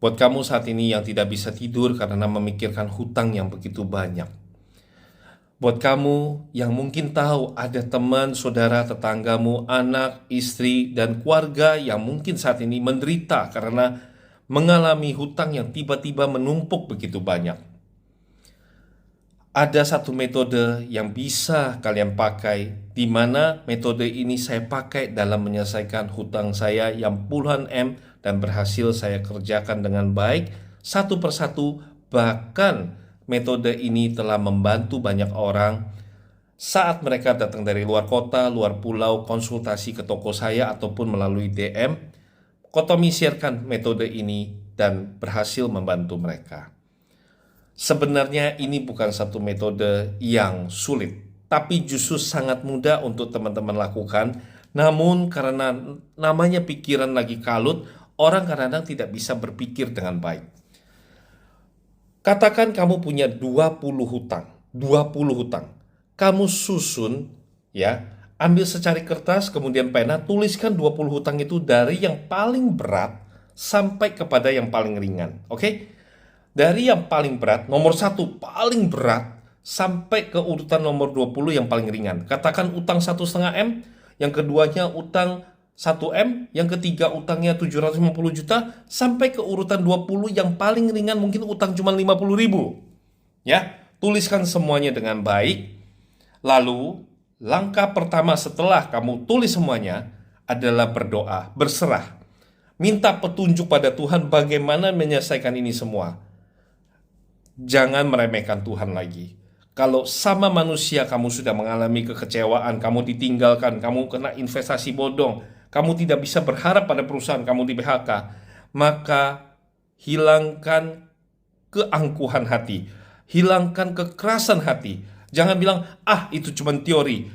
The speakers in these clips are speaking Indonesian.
Buat kamu saat ini yang tidak bisa tidur karena memikirkan hutang yang begitu banyak. Buat kamu yang mungkin tahu ada teman, saudara, tetanggamu, anak, istri, dan keluarga yang mungkin saat ini menderita karena mengalami hutang yang tiba-tiba menumpuk begitu banyak. Ada satu metode yang bisa kalian pakai, di mana metode ini saya pakai dalam menyelesaikan hutang saya yang puluhan M dan berhasil saya kerjakan dengan baik satu persatu. Bahkan metode ini telah membantu banyak orang saat mereka datang dari luar kota, luar pulau, konsultasi ke toko saya ataupun melalui DM. Kotomi sharekan metode ini dan berhasil membantu mereka. Sebenarnya ini bukan satu metode yang sulit, tapi justru sangat mudah untuk teman-teman lakukan. Namun karena namanya pikiran lagi kalut, orang kadang-kadang tidak bisa berpikir dengan baik. Katakan kamu punya 20 hutang, 20 hutang. Kamu susun, ya, ambil secari kertas, kemudian pena, tuliskan 20 hutang itu dari yang paling berat sampai kepada yang paling ringan. Oke? Dari yang paling berat, nomor 1 paling berat, sampai ke urutan nomor 20 yang paling ringan. Katakan utang 1,5 M, yang keduanya utang 1 M, yang ketiga utangnya 750 juta, sampai ke urutan 20 yang paling ringan mungkin utang cuma 50 ribu. Ya, tuliskan semuanya dengan baik. Lalu, langkah pertama setelah kamu tulis semuanya adalah berdoa, berserah. Minta petunjuk pada Tuhan bagaimana menyelesaikan ini semua. Jangan meremehkan Tuhan lagi. Kalau sama manusia kamu sudah mengalami kekecewaan, kamu ditinggalkan, kamu kena investasi bodong, kamu tidak bisa berharap pada perusahaan, kamu di PHK, maka hilangkan keangkuhan hati, hilangkan kekerasan hati. Jangan bilang, itu cuma teori.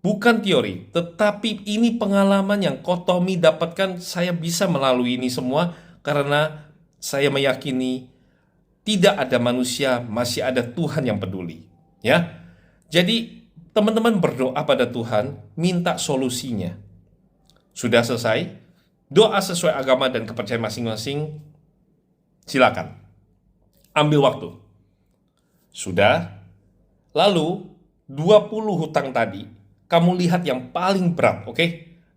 Bukan teori, tetapi ini pengalaman yang Kotomi dapatkan. Saya bisa melalui ini semua karena saya meyakini tidak ada manusia, masih ada Tuhan yang peduli. Ya, jadi teman-teman berdoa pada Tuhan, minta solusinya. Sudah selesai? Doa sesuai agama dan kepercayaan masing-masing, silakan. Ambil waktu. Sudah? Lalu 20 hutang tadi, kamu lihat yang paling berat, oke?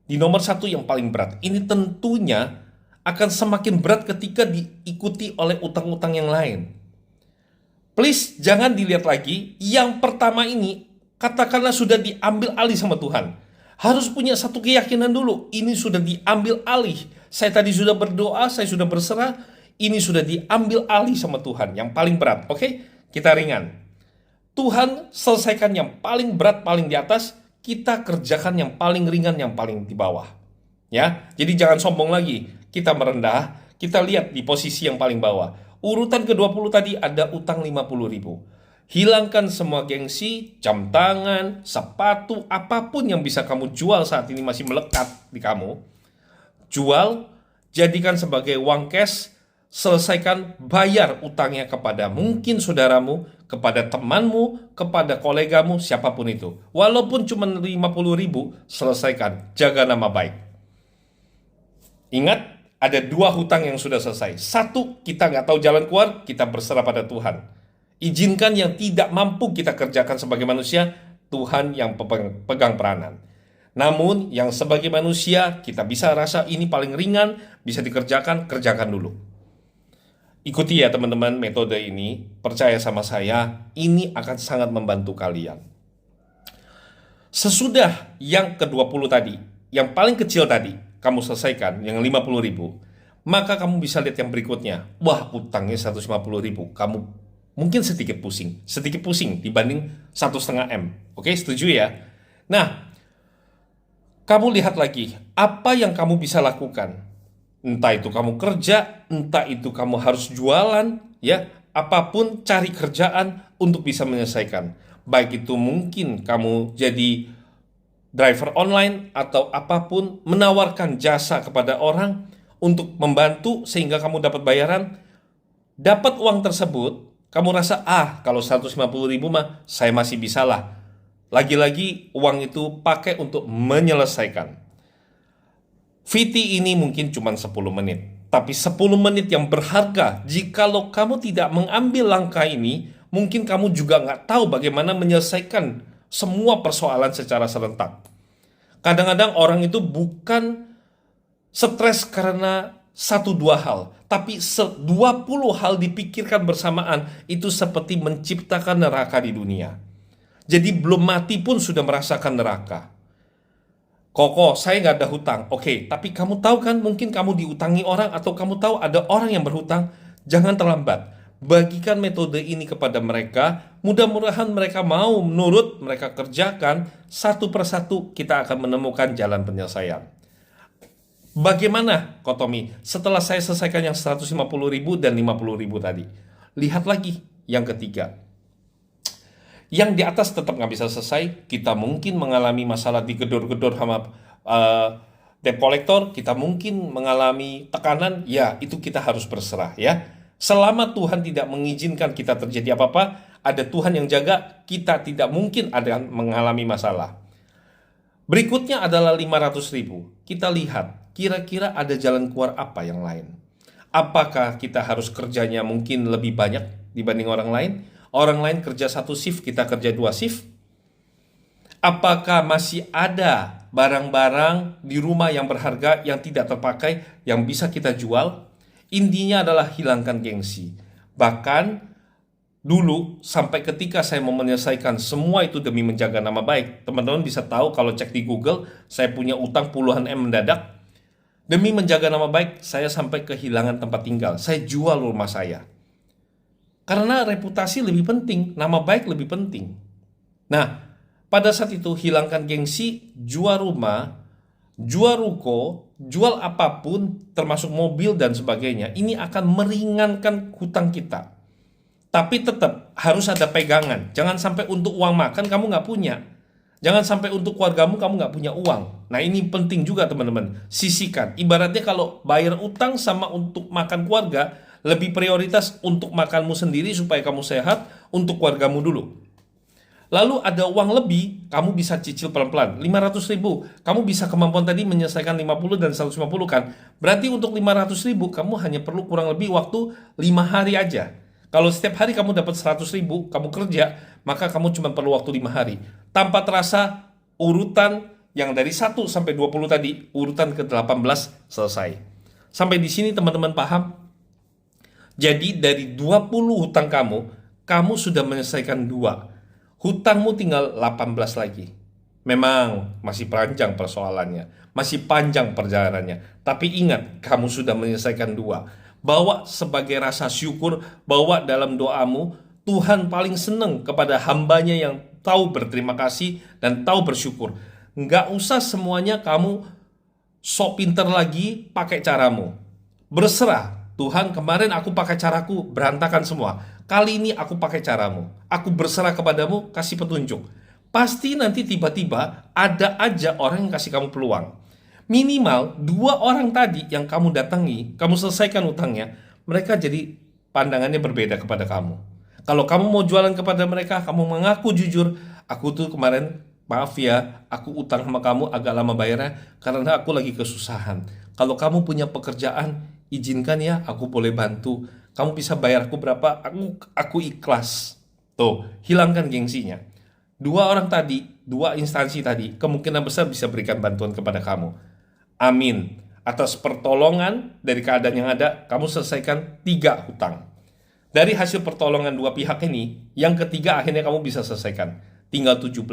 Di nomor 1 yang paling berat. Ini tentunya akan semakin berat ketika diikuti oleh utang-utang yang lain. Please, jangan dilihat lagi. Yang pertama ini, katakanlah sudah diambil alih sama Tuhan. Harus punya satu keyakinan dulu. Ini sudah diambil alih. Saya tadi sudah berdoa, saya sudah berserah. Ini sudah diambil alih sama Tuhan. Yang paling berat, oke? Kita ringan. Tuhan selesaikan yang paling berat, paling di atas. Kita kerjakan yang paling ringan, yang paling di bawah. Ya, jadi jangan sombong lagi. Kita merendah, kita lihat di posisi yang paling bawah. Urutan ke-20 tadi ada utang 50 ribu. Hilangkan semua gengsi, jam tangan, sepatu, apapun yang bisa kamu jual saat ini masih melekat di kamu. Jual, jadikan sebagai uang cash, selesaikan, bayar utangnya kepada mungkin saudaramu, kepada temanmu, kepada kolegamu, siapapun itu. Walaupun cuma 50 ribu, selesaikan, jaga nama baik. Ingat, ada 2 hutang yang sudah selesai. 1, kita nggak tahu jalan keluar, kita berserah pada Tuhan. Izinkan yang tidak mampu kita kerjakan sebagai manusia, Tuhan yang pegang peranan. Namun, yang sebagai manusia, kita bisa rasa ini paling ringan, bisa dikerjakan, kerjakan dulu. Ikuti ya teman-teman metode ini, percaya sama saya, ini akan sangat membantu kalian. Sesudah yang ke-20 tadi, yang paling kecil tadi, kamu selesaikan yang 50 ribu, maka kamu bisa lihat yang berikutnya. Wah, utangnya 150 ribu. Kamu mungkin sedikit pusing dibanding 1,5 M. Oke, setuju ya? Nah, kamu lihat lagi, apa yang kamu bisa lakukan? Entah itu kamu kerja, entah itu kamu harus jualan, ya, apapun cari kerjaan untuk bisa menyelesaikan. Baik itu mungkin kamu jadi driver online atau apapun, menawarkan jasa kepada orang untuk membantu sehingga kamu dapat bayaran. Dapat uang tersebut, kamu rasa, kalau 150 ribu mah saya masih bisa lah. Lagi-lagi uang itu pakai untuk menyelesaikan. VT ini mungkin cuma 10 menit. Tapi 10 menit yang berharga, jikalau kamu tidak mengambil langkah ini, mungkin kamu juga nggak tahu bagaimana menyelesaikan semua persoalan secara serentak. Kadang-kadang orang itu bukan stres karena satu dua hal, tapi 20 hal dipikirkan bersamaan, itu seperti menciptakan neraka di dunia. Jadi belum mati pun sudah merasakan neraka. Koko, saya nggak ada hutang. Oke, tapi kamu tahu kan mungkin kamu diutangi orang atau kamu tahu ada orang yang berhutang. Jangan terlambat. Bagikan metode ini kepada mereka. Mudah-mudahan mereka mau menurut, mereka kerjakan. Satu persatu kita akan menemukan jalan penyelesaian. Bagaimana, Kotomi? Setelah saya selesaikan yang 150.000 dan 50.000 tadi. Lihat lagi yang ketiga. Yang di atas tetap nggak bisa selesai, kita mungkin mengalami masalah digedor-gedor sama debt collector, kita mungkin mengalami tekanan, ya itu kita harus berserah ya. Selama Tuhan tidak mengizinkan kita terjadi apa-apa, ada Tuhan yang jaga, kita tidak mungkin ada mengalami masalah. Berikutnya adalah 500.000. Kita lihat, kira-kira ada jalan keluar apa yang lain? Apakah kita harus kerjanya mungkin lebih banyak dibanding orang lain? Orang lain kerja 1 shift, kita kerja 2 shift. Apakah masih ada barang-barang di rumah yang berharga yang tidak terpakai yang bisa kita jual? Intinya adalah hilangkan gengsi. Bahkan dulu sampai ketika saya mau menyelesaikan semua itu demi menjaga nama baik, teman-teman bisa tahu kalau cek di Google, saya punya utang puluhan M mendadak. Demi menjaga nama baik, saya sampai kehilangan tempat tinggal. Saya jual rumah saya. Karena reputasi lebih penting, nama baik lebih penting. Nah, pada saat itu hilangkan gengsi, jual rumah, jual ruko, jual apapun, termasuk mobil dan sebagainya. Ini akan meringankan hutang kita. Tapi tetap harus ada pegangan. Jangan sampai untuk uang makan kamu nggak punya. Jangan sampai untuk keluargamu kamu nggak punya uang. Nah ini penting juga teman-teman. Sisihkan. Ibaratnya kalau bayar utang sama untuk makan keluarga, lebih prioritas untuk makanmu sendiri supaya kamu sehat, untuk keluargamu dulu. Lalu ada uang lebih, kamu bisa cicil pelan-pelan. 500.000, kamu bisa kemampuan tadi menyelesaikan 50 dan 150 kan. Berarti untuk 500.000, kamu hanya perlu kurang lebih waktu 5 hari aja. Kalau setiap hari kamu dapat 100.000, kamu kerja, maka kamu cuma perlu waktu 5 hari. Tanpa terasa urutan yang dari 1 sampai 20 tadi, urutan ke-18 selesai. Sampai di sini teman-teman paham? Jadi dari 20 hutang kamu sudah menyelesaikan 2. Hutangmu tinggal 18 lagi. Memang masih panjang persoalannya, masih panjang perjalanannya. Tapi ingat, kamu sudah menyelesaikan 2. Bawa sebagai rasa syukur, bawa dalam doamu. Tuhan paling senang kepada hambanya yang tahu berterima kasih dan tahu bersyukur. Nggak usah semuanya kamu sok pinter lagi pakai caramu. Berserah. Tuhan, kemarin aku pakai caraku, berantakan semua. Kali ini aku pakai caramu. Aku berserah kepadamu, kasih petunjuk. Pasti nanti tiba-tiba ada aja orang yang kasih kamu peluang. Minimal 2 orang tadi yang kamu datangi, kamu selesaikan utangnya, mereka jadi pandangannya berbeda kepada kamu. Kalau kamu mau jualan kepada mereka, kamu mengaku jujur, aku tuh kemarin, maaf ya, aku utang sama kamu agak lama bayarnya karena aku lagi kesusahan. Kalau kamu punya pekerjaan, izinkan ya, aku boleh bantu. Kamu bisa bayar aku berapa? Aku ikhlas. Tuh, hilangkan gengsinya. 2 orang tadi, 2 instansi tadi, kemungkinan besar bisa berikan bantuan kepada kamu. Amin. Atas pertolongan dari keadaan yang ada, kamu selesaikan 3 hutang. Dari hasil pertolongan 2 pihak ini, yang ketiga akhirnya kamu bisa selesaikan. Tinggal 17.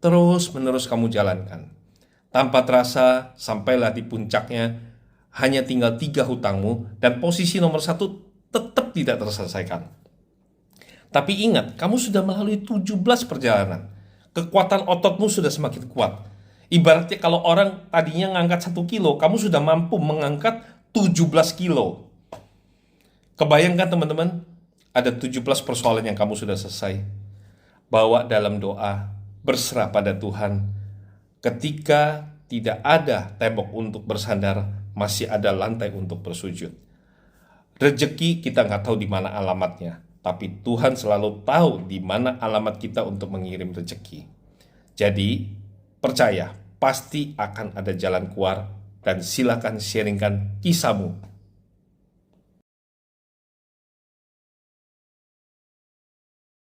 Terus menerus kamu jalankan. Tanpa terasa, sampailah di puncaknya, hanya tinggal 3 hutangmu, dan posisi nomor 1 tetap tidak terselesaikan. Tapi ingat, kamu sudah melalui 17 perjalanan. Kekuatan ototmu sudah semakin kuat. Ibaratnya kalau orang tadinya ngangkat 1 kilo, kamu sudah mampu mengangkat 17 kilo. Kebayangkan teman-teman, ada 17 persoalan yang kamu sudah selesai. Bawa dalam doa, berserah pada Tuhan. Ketika tidak ada tembok untuk bersandar, masih ada lantai untuk bersujud. Rezeki kita nggak tahu di mana alamatnya, tapi Tuhan selalu tahu di mana alamat kita untuk mengirim rezeki. Jadi, percaya, pasti akan ada jalan keluar, dan silakan sharingkan kisahmu